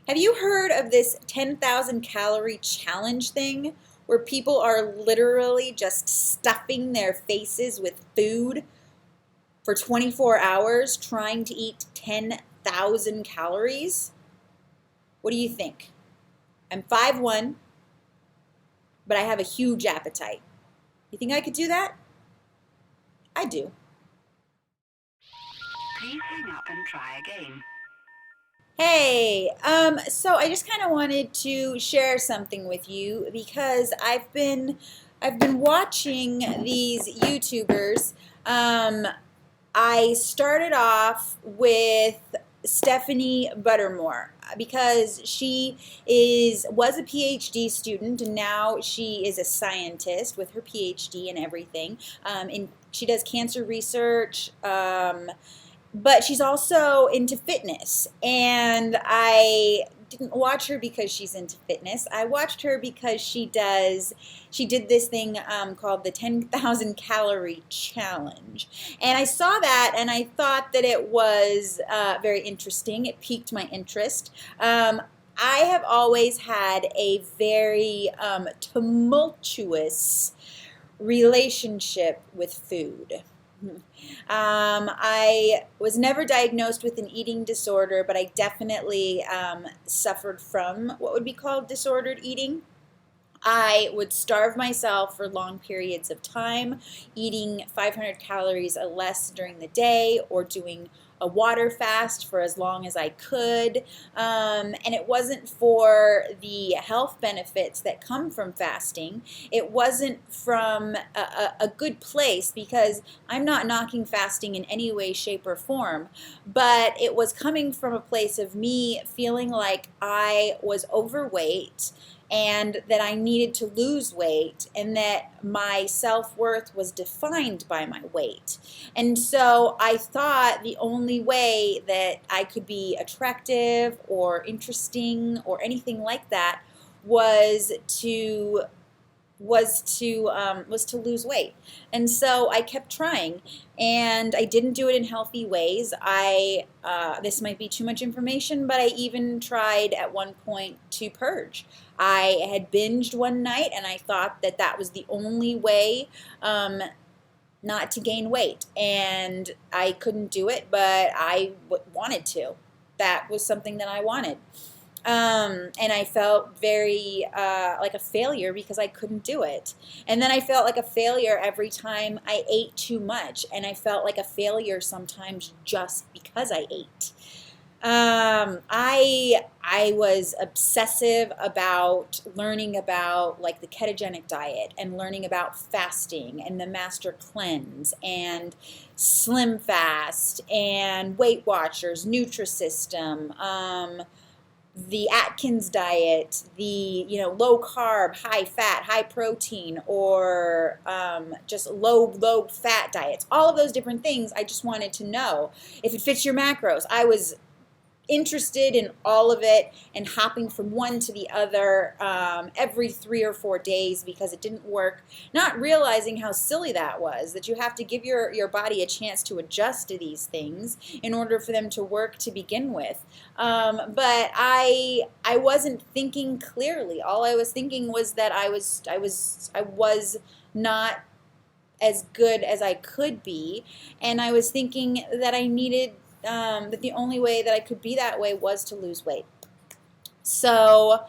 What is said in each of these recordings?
Have you heard of this 10,000 calorie challenge thing where people are literally just stuffing their faces with food for 24 hours trying to eat 10,000 calories? What do you think? I'm 5'1", but I have a huge appetite. You think I could do that? I do. Please hang up and try again. Hey, so I just kind of wanted to share something with you because I've been watching these YouTubers. I started off with Stephanie Buttermore because she was a PhD student and now she is a scientist with her PhD and everything. And she does cancer research. But she's also into fitness, and I didn't watch her because she's into fitness. I watched her because she did this thing called the 10,000 calorie challenge. And I saw that and I thought that it was very interesting. It piqued my interest. I have always had a very tumultuous relationship with food. I was never diagnosed with an eating disorder, but I definitely suffered from what would be called disordered eating. I would starve myself for long periods of time, eating 500 calories or less during the day or doing a water fast for as long as I could. And it wasn't for the health benefits that come from fasting. It wasn't from a good place because I'm not knocking fasting in any way, shape, or form. But it was coming from a place of me feeling like I was overweight and that I needed to lose weight and that my self-worth was defined by my weight. And so I thought the only way that I could be attractive or interesting or anything like that was to was to lose weight. And so I kept trying, and I didn't do it in healthy ways. This might be too much information, but I even tried at one point to purge. I had binged one night, and I thought that that was the only way not to gain weight, and I couldn't do it, but I wanted to. That was something that I wanted. And I felt very like a failure because I couldn't do it. And then I felt like a failure every time I ate too much, and I felt like a failure sometimes just because I ate. I was obsessive about learning about like the ketogenic diet and learning about fasting and the master cleanse and slim fast and Weight Watchers, Nutrisystem, the Atkins diet, the low carb, high fat, high protein, or just low fat diets. All of those different things. I just wanted to know if it fits your macros. I was interested in all of it and hopping from one to the other every 3 or 4 days because it didn't work, not realizing how silly that was, that you have to give your body a chance to adjust to these things in order for them to work to begin with. But I wasn't thinking clearly. All I was thinking was that I was not as good as I could be, and I was thinking that I needed that the only way that I could be that way was to lose weight. So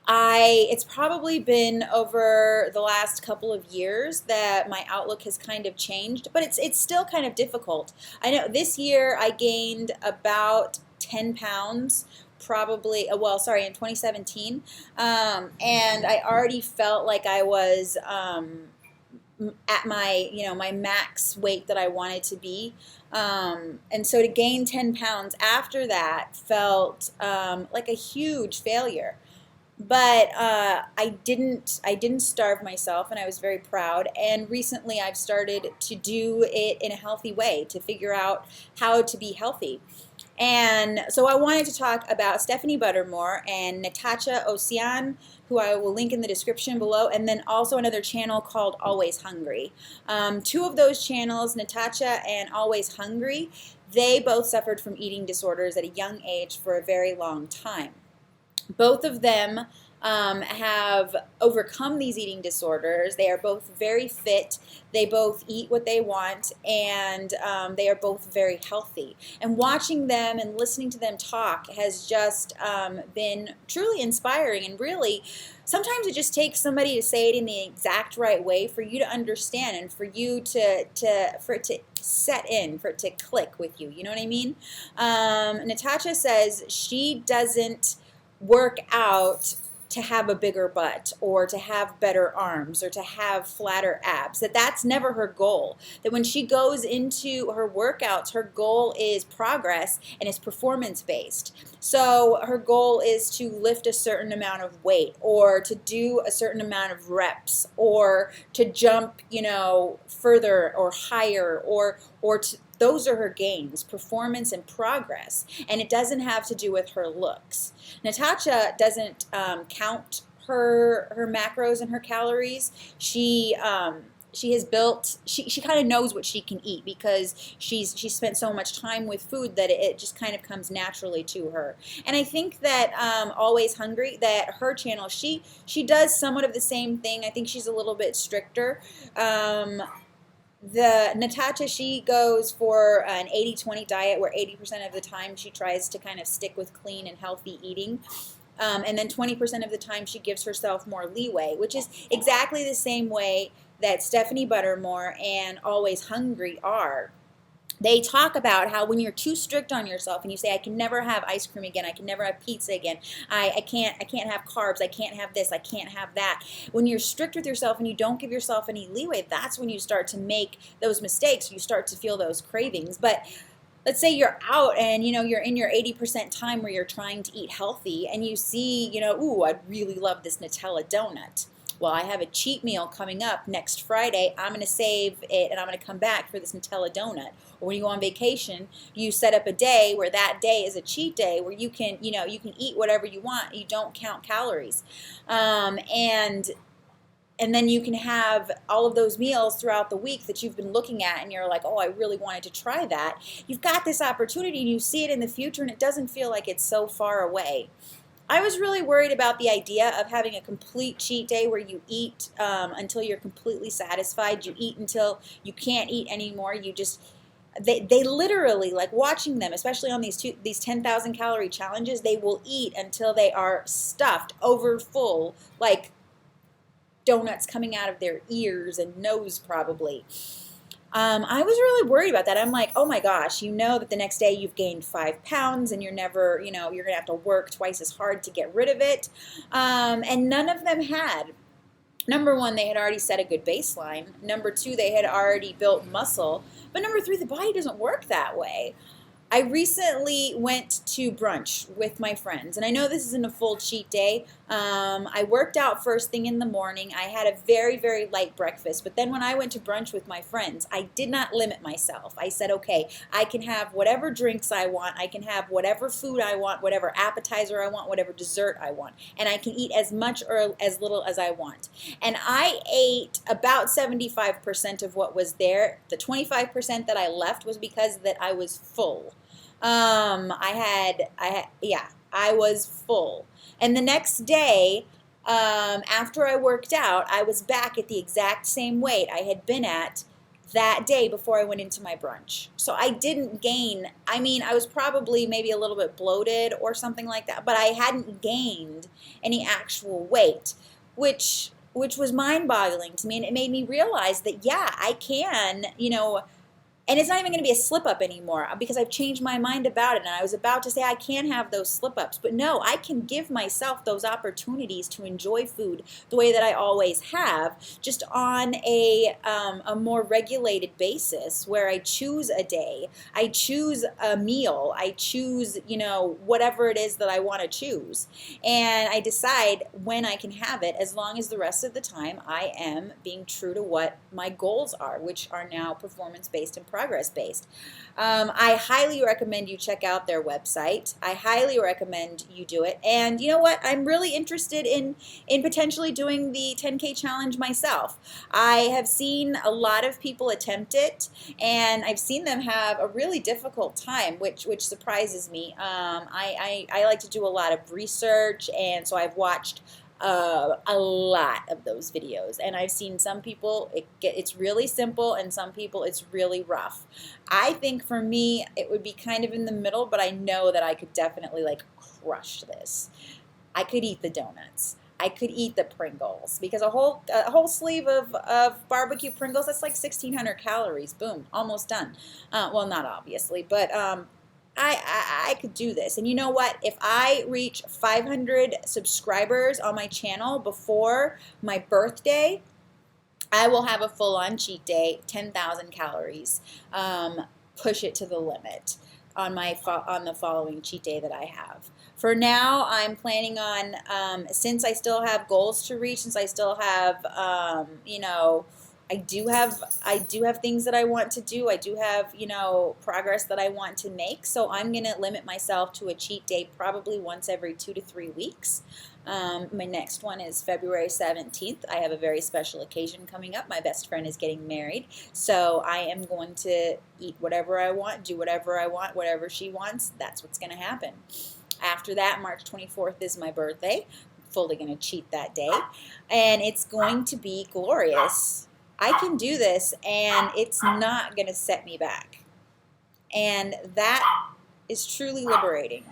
it's probably been over the last couple of years that my outlook has kind of changed, but it's still kind of difficult. I know this year I gained about 10 pounds, probably, well, sorry, in 2017, and I already felt like I was at my max weight that I wanted to be. And so to gain 10 pounds after that felt like a huge failure. But I didn't starve myself, and I was very proud. And recently I've started to do it in a healthy way, to figure out how to be healthy. And so I wanted to talk about Stephanie Buttermore and Natacha Océane, who I will link in the description below, and then also another channel called Always Hungry. Two of those channels, Natacha and Always Hungry, they both suffered from eating disorders at a young age for a very long time. Both of them have overcome these eating disorders. They are both very fit. They both eat what they want, and they are both very healthy. And watching them and listening to them talk has just been truly inspiring. And really, sometimes it just takes somebody to say it in the exact right way for you to understand, and for you for it to set in, for it to click with you. You know what I mean? Natacha says she doesn't work out to have a bigger butt or to have better arms or to have flatter abs. That's never her goal. That when she goes into her workouts, her goal is progress and it's performance based. So her goal is to lift a certain amount of weight or to do a certain amount of reps or to jump, further or higher or to, those are her gains, performance and progress, and it doesn't have to do with her looks. Natacha doesn't count her macros and her calories. She has built. She kind of knows what she can eat because she's spent so much time with food that it just kind of comes naturally to her. And I think that Always Hungry, that her channel, she does somewhat of the same thing. I think she's a little bit stricter. The Natacha, she goes for an 80-20 diet where 80% of the time she tries to kind of stick with clean and healthy eating. And then 20% of the time she gives herself more leeway, which is exactly the same way that Stephanie Buttermore and Always Hungry are. They talk about how when you're too strict on yourself and you say, I can never have ice cream again, I can never have pizza again, I can't have carbs, I can't have this, I can't have that. When you're strict with yourself and you don't give yourself any leeway, that's when you start to make those mistakes, you start to feel those cravings. But let's say you're out and you're in your 80% time where you're trying to eat healthy and you see, ooh, I'd really love this Nutella donut. Well, I have a cheat meal coming up next Friday. I'm going to save it and I'm going to come back for this Nutella donut. Or when you go on vacation, you set up a day where that day is a cheat day where you can eat whatever you want. You don't count calories. And then you can have all of those meals throughout the week that you've been looking at and you're like, oh, I really wanted to try that. You've got this opportunity and you see it in the future and it doesn't feel like it's so far away. I was really worried about the idea of having a complete cheat day where you eat until you're completely satisfied. You eat until you can't eat anymore. They literally, like watching them, especially on these 10,000 calorie challenges, they will eat until they are stuffed, over full, like donuts coming out of their ears and nose probably. I was really worried about that. I'm like, oh my gosh, that the next day you've gained 5 pounds and you're going to have to work twice as hard to get rid of it. And none of them had. Number one, they had already set a good baseline. Number two, they had already built muscle. But number three, the body doesn't work that way. I recently went to brunch with my friends, and I know this isn't a full cheat day. I worked out first thing in the morning. I had a very, very light breakfast, but then when I went to brunch with my friends, I did not limit myself. I said, okay, I can have whatever drinks I want. I can have whatever food I want, whatever appetizer I want, whatever dessert I want, and I can eat as much or as little as I want. And I ate about 75% of what was there. The 25% that I left was because that I was full. I was full. And the next day, after I worked out, I was back at the exact same weight I had been at that day before I went into my brunch. So I didn't gain, I was probably maybe a little bit bloated or something like that, but I hadn't gained any actual weight, which was mind-boggling to me. And it made me realize that, yeah, I can, and it's not even going to be a slip-up anymore because I've changed my mind about it. And I was about to say I can't have those slip-ups. But no, I can give myself those opportunities to enjoy food the way that I always have, just on a more regulated basis where I choose a day, I choose a meal, I choose, whatever it is that I want to choose. And I decide when I can have it, as long as the rest of the time I am being true to what my goals are, which are now performance-based and progress-based. I highly recommend you check out their website. I highly recommend you do it. And you know what? I'm really interested in potentially doing the 10K challenge myself. I have seen a lot of people attempt it, and I've seen them have a really difficult time, which surprises me. I like to do a lot of research, and so I've watched a lot of those videos, and I've seen some people it's really simple, and some people it's really rough. I think for me it would be kind of in the middle, but I know that I could definitely like crush this. I could eat the donuts. I could eat the Pringles, because a whole sleeve of barbecue Pringles, that's like 1,600 calories. Boom, almost done. Well, not obviously, but I could do this. And you know what? If I reach 500 subscribers on my channel before my birthday, I will have a full-on cheat day, 10,000 calories. Push it to the limit on the following cheat day that I have. For now, I'm planning on, since I still have goals to reach, since I still have, you know, I do have things that I want to do. I do have, you know, progress that I want to make. So I'm going to limit myself to a cheat day probably once every 2 to 3 weeks. My next one is February 17th. I have a very special occasion coming up. My best friend is getting married. So I am going to eat whatever I want, do whatever I want, whatever she wants. That's what's going to happen. After that, March 24th is my birthday. I'm fully going to cheat that day. And it's going to be glorious. I can do this, and it's not going to set me back. And that is truly liberating.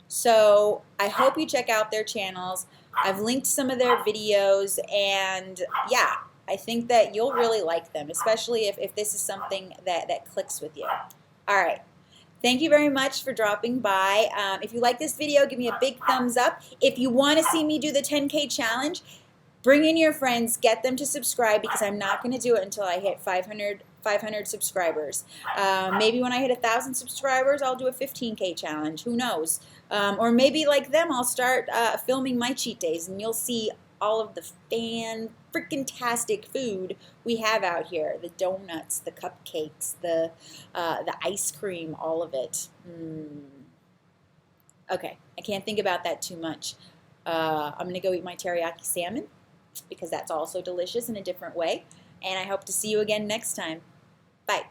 So I hope you check out their channels. I've linked some of their videos, and yeah, I think that you'll really like them, especially if this is something that clicks with you. All right. Thank you very much for dropping by. If you like this video, give me a big thumbs up. If you want to see me do the 10K challenge, bring in your friends, get them to subscribe, because I'm not going to do it until I hit 500 subscribers. Maybe when I hit 1,000 subscribers, I'll do a 15K challenge. Who knows? Or maybe like them, I'll start filming my cheat days, and you'll see all of the fan-freaking-tastic food we have out here. The donuts, the cupcakes, the ice cream, all of it. Okay, I can't think about that too much. I'm going to go eat my teriyaki salmon, because that's also delicious in a different way. And I hope to see you again next time. Bye.